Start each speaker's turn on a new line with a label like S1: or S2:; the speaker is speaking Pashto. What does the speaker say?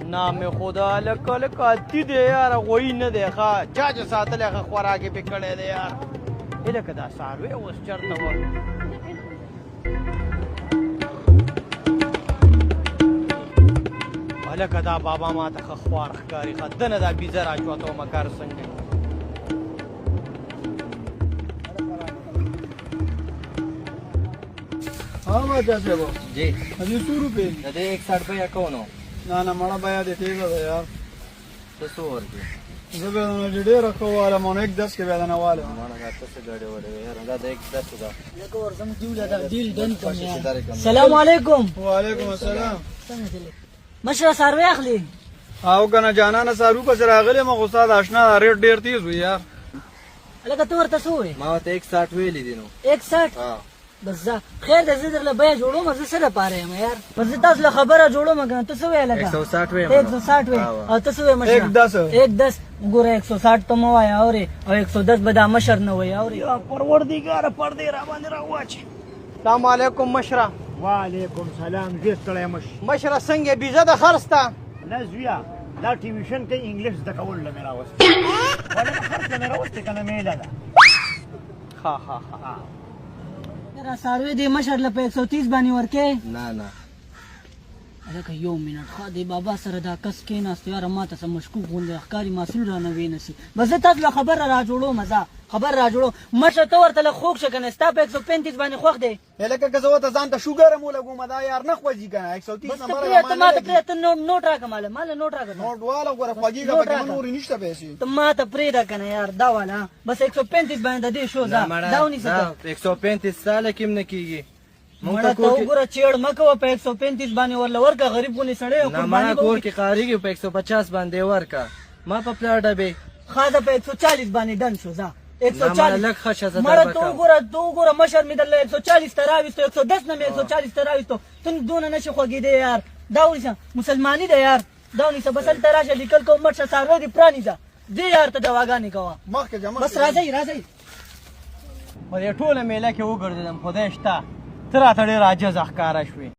S1: نام خدا لکه اتي دی یار غوی نه دی ښه چا چې ساتلی ښه خوراک یې پې کړی دی یار لکه دا څاروی اوس چېرته و هلکه دا بابا ما ته ښه خوار ښکاري ښه دنه دا بیزه راچوتومه کار څنګه
S2: हाँ बाजा से वो
S1: जी
S2: अभी 100 रुपए
S1: दे 160 रुपया कौन हो
S2: ना बड़ा भैया देते ही था यार
S1: 200 रुपये
S2: जब ना जड़े रखो वाला मन 110 के वेदना वाले
S1: हमारा गाता से गाड़ी वाले यार अंदा देख 10 होगा
S3: एक और सम दिल दादा दिल डन कम यार सलाम अलैकुम
S2: वालेकुम अस्सलाम
S3: मशरा सारवे اخلي
S2: आओ कना जाना ना सारू पर रागले म गुस्सा आशना रेट डेर तेज हुई यार
S3: لکه تو ورته سوې
S1: ما ته 160 ویلې دي نو
S3: 160
S1: ها
S3: بس ځه خیر د زړه له بیا جوړو مزه سره پاره یم یار بس تاسو له خبره جوړو مګر ته سوې لکه
S1: 160 وې
S3: 160 وې او ته سوې مشر 110 ګوره 160 ته مو وایا او 110 بدا مشر نه وای او یا پروردګار پر دې را باندې راواچ
S1: السلام علیکم مشره
S4: وعلیکم سلام زه ستړی
S1: مشره څنګه بیزه د خرستا
S4: نه زویا دا ټیوشن کې انګلیش زده کول له مې راوستې ولې خرڅ مې راوستې کنه میله ده
S1: ها
S3: را ساروی دې مشر له 130 باندې ورکې
S1: نه نه
S3: لکه یو منټ خا دې بابا سره دا کس کې ناست یار ما ته سم مشکوک غونډه ښکاری مسول را نه وینسي بس تاسو له خبر را جوړو مزه خبر را جوړو مشه ته ورته له خوښ کنه ستا په 135 باندې خوښ دی
S2: لکه که زه ته ځان ته شوګر مو لګوم دا یار نه خوځي کنه 130 نمبر
S3: ما ته نوټ راکه مال نوټ راکه
S2: نوټ والا غره خوږیږي په نور نشته پیسې
S3: ته ما ته پرې را کنه یار دا والا بس 135 باندې دې شو داونی څه
S1: 135 سال کې نه کیږي
S3: مړه ته وګوره چېړ مکو په 135 باندې ورله ورکه غریب کو نه سړی
S1: نه ما کور کې قاریږي په 150 باندې ورکا ما په پلاټ به
S3: خاطه په 140 باندې دن شو ځه 140
S1: لک خشه زده
S3: مړه ته وګوره مشر می دل 140 تراويستو 110 نه 140 تراويستو ته دونه نشي خوګې دی یار دا ولې مسلمانی دی یار دا ولې بسل تراشه لیکل کو مرشه سارو دی پرانی ده دی یار ته دواګانې کوه
S2: مخکې جمع
S3: بس راځي
S1: په دې ټوله میله کې وګرځیدم خدای شته ته راته ډېر عاجز ښکاره شوې